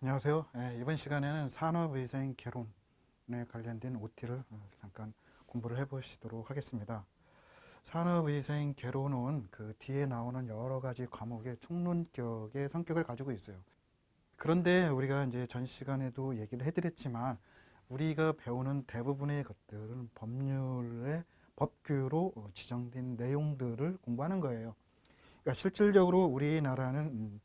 안녕하세요. 이번 시간에는 산업위생 개론에 관련된 OT를 잠깐 공부를 해보시도록 하겠습니다. 산업위생 개론은 그 뒤에 나오는 여러 가지 과목의 총론격의 성격을 가지고 있어요. 그런데 우리가 이제 전 시간에도 얘기를 해드렸지만 우리가 배우는 대부분의 것들은 법률의 법규로 지정된 내용들을 공부하는 거예요. 그러니까 실질적으로 우리나라는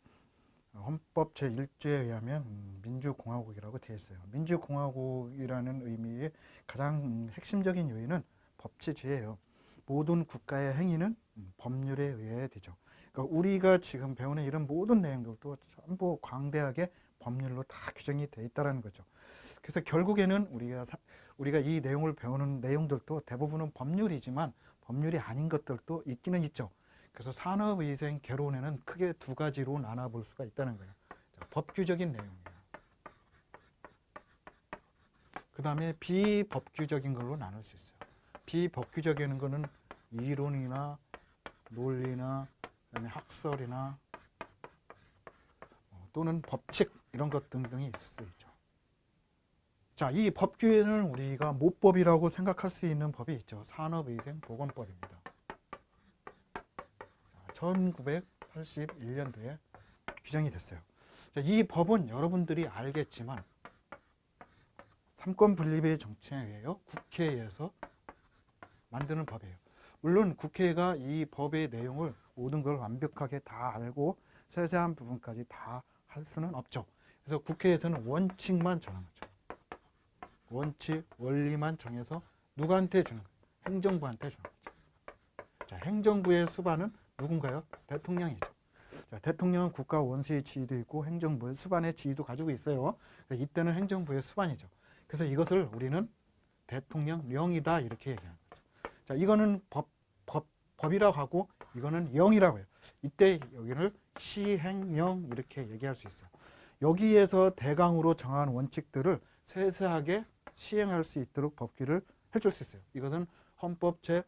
헌법 제1조에 의하면 민주공화국이라고 되어 있어요. 민주공화국이라는 의미의 가장 핵심적인 요인은 법치주의예요. 모든 국가의 행위는 법률에 의해야 되죠. 그러니까 우리가 지금 배우는 이런 모든 내용들도 전부 광대하게 법률로 다 규정이 되어 있다는 거죠. 그래서 결국에는 우리가 이 내용을 배우는 내용들도 대부분은 법률이지만 법률이 아닌 것들도 있기는 있죠. 그래서 산업위생 개론에는 크게 두 가지로 나눠볼 수가 있다는 거예요. 법규적인 내용이에요. 그 다음에 비법규적인 걸로 나눌 수 있어요. 비법규적인 거는 이론이나 논리나 그다음에 학설이나 또는 법칙 이런 것 등등이 있을 수 있죠. 자, 이 법규에는 우리가 모법이라고 생각할 수 있는 법이 있죠. 산업위생보건법입니다. 1981년도에 규정이 됐어요. 이 법은 여러분들이 알겠지만 삼권 분립의 정치에 의하여 국회에서 만드는 법이에요. 물론 국회가 이 법의 내용을 모든 걸 완벽하게 다 알고 세세한 부분까지 다 할 수는 없죠. 그래서 국회에서는 원칙만 정하죠. 원칙, 원리만 정해서 누구한테 주는 거예요? 행정부한테 주는 거죠. 자, 행정부의 수반은 누군가요? 대통령이죠. 자, 대통령은 국가 원수의 지위도 있고 행정부의 수반의 지위도 가지고 있어요. 이때는 행정부의 수반이죠. 그래서 이것을 우리는 대통령령이다 이렇게 얘기하는 거죠. 자, 이거는 법이라고 하고 이거는 영이라고 해요. 이때 여기를 시행령 이렇게 얘기할 수 있어요. 여기에서 대강으로 정한 원칙들을 세세하게 시행할 수 있도록 법규를 해줄 수 있어요. 이것은 헌법 제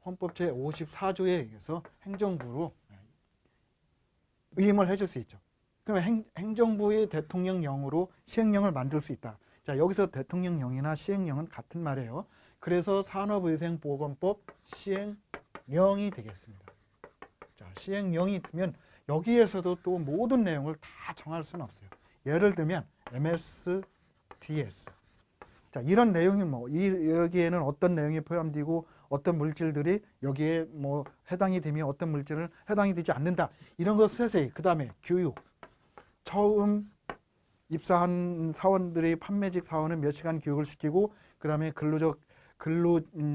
54조에 의해서 행정부로 위임을 해줄 수 있죠. 그러면 행정부의 대통령령으로 시행령을 만들 수 있다. 자, 여기서 대통령령이나 시행령은 같은 말이에요. 그래서 산업위생보건법 시행령이 되겠습니다. 자, 시행령이 되면 여기에서도 또 모든 내용을 다 정할 수는 없어요. 예를 들면 MSDS. 자, 이런 내용이 여기에는 어떤 내용이 포함되고 어떤 물질들이 여기에 해당이 되면 어떤 물질은 해당이 되지 않는다. 이런 거 세세히. 그 다음에 교육. 처음 입사한 사원들이 판매직 사원은 몇 시간 교육을 시키고 그 다음에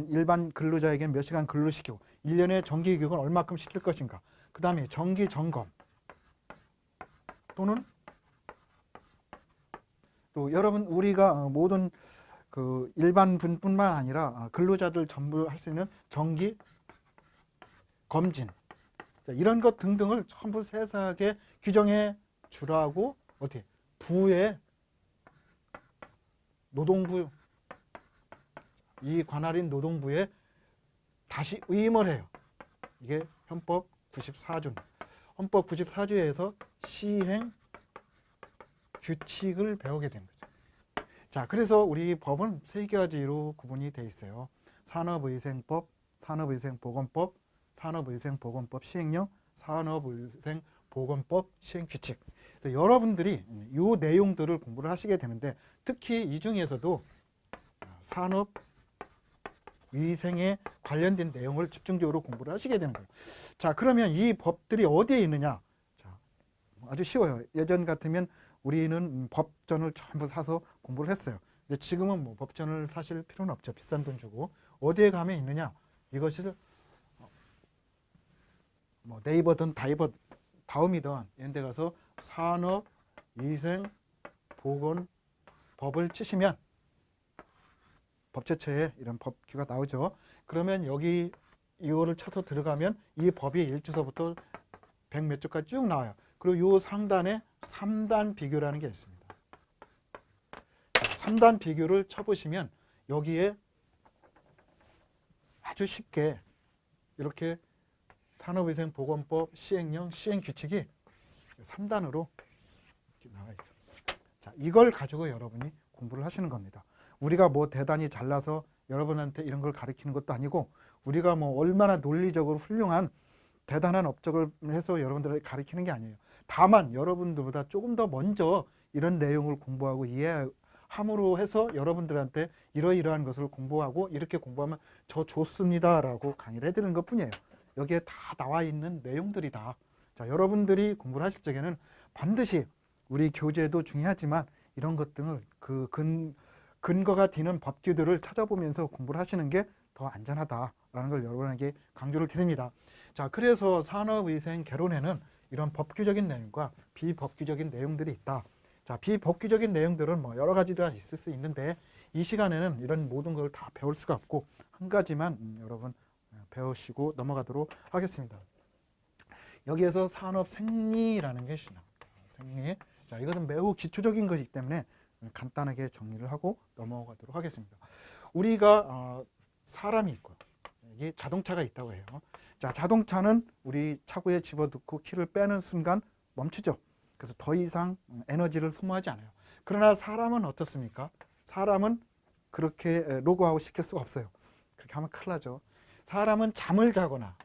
일반 근로자에게는 몇 시간 근로시키고 1년에 정기 교육은 얼마큼 시킬 것인가. 그 다음에 정기 점검 또는 또 여러분 우리가 모든 그 일반 분뿐만 아니라 근로자들 전부 할 수 있는 정기 검진 이런 것 등등을 전부 세세하게 규정해 주라고 어떻게 부의 노동부 이 관할인 노동부에 다시 의임을 해요. 이게 헌법 94조. 헌법 94조에서 시행 규칙을 배우게 된 거죠. 자, 그래서 우리 법은 세 가지로 구분이 되어 있어요. 산업위생법, 산업위생보건법, 산업위생보건법 시행령, 산업위생보건법 시행규칙. 여러분들이 이 내용들을 공부를 하시게 되는데 특히 이 중에서도 산업위생에 관련된 내용을 집중적으로 공부를 하시게 되는 거예요. 자, 그러면 이 법들이 어디에 있느냐? 자, 아주 쉬워요. 예전 같으면 우리는 법전을 전부 사서 공부를 했어요. 근데 지금은 법전을 사실 필요는 없죠. 비싼 돈 주고. 어디에 가면 있느냐? 이것을 네이버든 다음이든 이런 데 가서 산업위생보건법을 치시면 법제처에 이런 법규가 나오죠. 그러면 여기 이거를 쳐서 들어가면 이 법이 1주서부터 100 몇 조까지 쭉 나와요. 그리고 이 상단에 3단 비교라는 게 있습니다. 자, 3단 비교를 쳐보시면 여기에 아주 쉽게 이렇게 산업위생보건법 시행령, 시행규칙이 3단으로 이렇게 나와 있죠. 자, 이걸 가지고 여러분이 공부를 하시는 겁니다. 우리가 뭐 대단히 잘나서 여러분한테 이런 걸 가르치는 것도 아니고, 우리가 뭐 얼마나 논리적으로 훌륭한 대단한 업적을 해서 여러분들에게 가르치는 게 아니에요. 다만 여러분들보다 조금 더 먼저 이런 내용을 공부하고 이해함으로 해서 여러분들한테 이러이러한 것을 공부하고 이렇게 공부하면 저 좋습니다 라고 강의를 해드리는 것 뿐이에요. 여기에 다 나와 있는 내용들이다. 자, 여러분들이 공부를 하실 적에는 반드시 우리 교재도 중요하지만 이런 것들을 근거가 되는 법규들을 찾아보면서 공부를 하시는 게 더 안전하다라는 걸 여러분에게 강조를 드립니다. 자, 그래서 산업위생 개론에는 이런 법규적인 내용과 비법규적인 내용들이 있다. 자, 비법규적인 내용들은 뭐 여러 가지가 있을 수 있는데 이 시간에는 이런 모든 걸 다 배울 수가 없고 한 가지만 여러분 배우시고 넘어가도록 하겠습니다. 여기에서 산업 생리라는 게 있습니다. 생리. 자, 이것은 매우 기초적인 것이기 때문에 간단하게 정리를 하고 넘어가도록 하겠습니다. 우리가 사람이 있고 이게 자동차가 있다고 해요. 자, 자동차는 우리 차고에 집어넣고 키를 빼는 순간 멈추죠. 그래서 더 이상 에너지를 소모하지 않아요. 그러나 사람은 어떻습니까? 사람은 그렇게 로그아웃 시킬 수가 없어요. 그렇게 하면 큰일 나죠. 사람은 잠을 자거나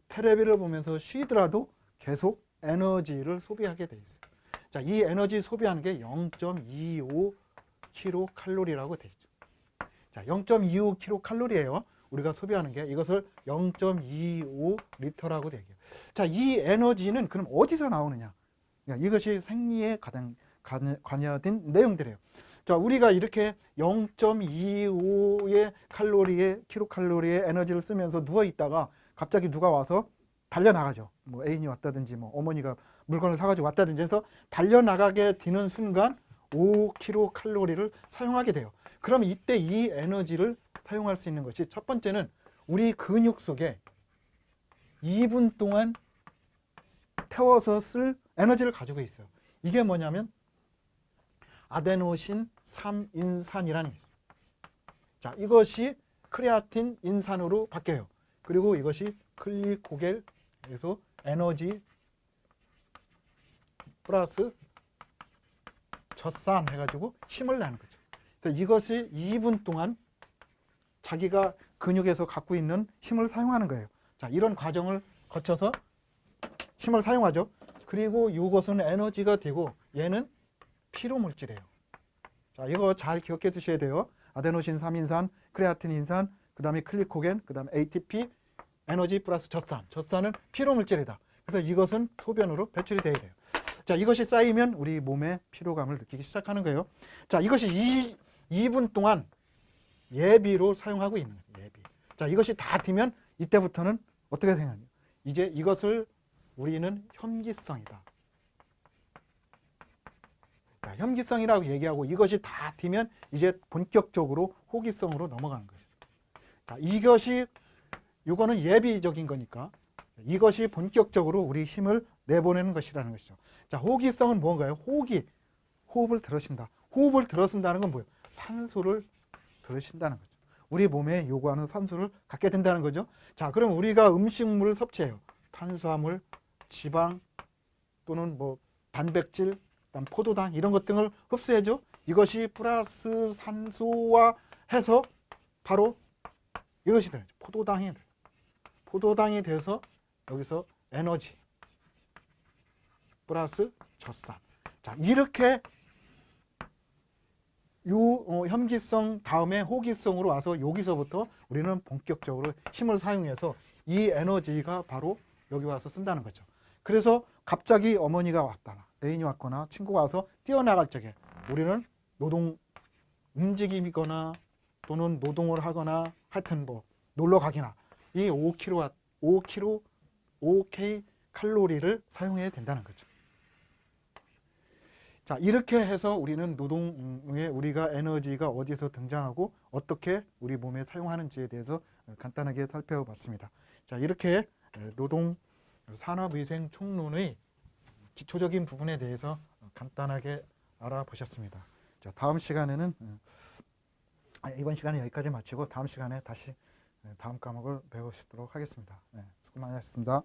텔레비를 보면서 쉬더라도 계속 에너지를 소비하게 돼 있어요. 자, 이 에너지 소비하는 게 0.25kcal라고 돼 있죠. 자, 0.25kcal예요. 우리가 소비하는 게 이것을 0.25리터라고 되게요. 자, 이 에너지는 그럼 어디서 나오느냐? 이것이 생리에 가장 관여된 내용들이에요. 자, 우리가 이렇게 0.25의 킬로칼로리의 에너지를 쓰면서 누워 있다가 갑자기 누가 와서 달려나가죠. 뭐 애인이 왔다든지 뭐 어머니가 물건을 사가지고 왔다든지 해서 달려나가게 되는 순간 5kcal를 사용하게 돼요. 그럼 이때 이 에너지를 사용할 수 있는 것이 첫 번째는 우리 근육 속에 2분 동안 태워서 쓸 에너지를 가지고 있어요. 이게 뭐냐면 아데노신 3인산이라는 게 있어요. 자, 이것이 크레아틴 인산으로 바뀌어요. 그리고 이것이 글리코겔에서 에너지 플러스 젖산 해가지고 힘을 내는 거죠. 그래서 이것이 2분 동안 자기가 근육에서 갖고 있는 힘을 사용하는 거예요. 자, 이런 과정을 거쳐서 힘을 사용하죠. 그리고 이것은 에너지가 되고 얘는 피로 물질이에요. 자, 이거 잘 기억해 두셔야 돼요. 아데노신 3인산, 크레아틴 인산, 그 다음에 클리코겐, 그 다음에 ATP, 에너지 플러스 젖산. 젖산은 피로 물질이다. 그래서 이것은 소변으로 배출이 돼야 돼요. 자, 이것이 쌓이면 우리 몸에 피로감을 느끼기 시작하는 거예요. 자, 이것이 2분 동안 예비로 사용하고 있는 거예요. 예비. 자, 이것이 다 되면 이때부터는 어떻게 생각해요? 이제 이것을 우리는 혐기성이다. 자, 혐기성이라고 얘기하고 이것이 다 되면 이제 본격적으로 호기성으로 넘어가는 거죠. 자, 이거는 예비적인 거니까 이것이 본격적으로 우리 힘을 내보내는 것이라는 것이죠. 자, 호기성은 뭔가요? 호흡을 들어쉰다. 호흡을 들어쓴다는 건 뭐예요? 산소를 들어쉰다는 거죠. 우리 몸에 요구하는 산소를 갖게 된다는 거죠. 자, 그럼 우리가 음식물을 섭취해요. 탄수화물, 지방 또는 뭐 단백질, 그다음 포도당 이런 것 등을 흡수해줘. 이것이 플러스 산소와 해서 바로 이것이 돼요. 포도당이 돼서 여기서 에너지 플러스 젖산. 자, 이렇게 혐기성 다음에 호기성으로 와서 여기서부터 우리는 본격적으로 힘을 사용해서 이 에너지가 바로 여기 와서 쓴다는 거죠. 그래서 갑자기 어머니가 왔거나 애인이 왔거나 친구가 와서 뛰어나갈 적에 우리는 움직임이거나 또는 노동을 하거나 하여튼 뭐 놀러 가기나 이 5kcal를 사용해야 된다는 거죠. 자, 이렇게 해서 우리는 노동에 우리가 에너지가 어디서 등장하고 어떻게 우리 몸에 사용하는지에 대해서 간단하게 살펴봤습니다. 자, 이렇게 노동 산업위생 총론의 기초적인 부분에 대해서 간단하게 알아보셨습니다. 자, 다음 시간에는 이번 시간에 여기까지 마치고 다음 시간에 다시 다음 과목을 배우시도록 하겠습니다. 네, 수고 많으셨습니다.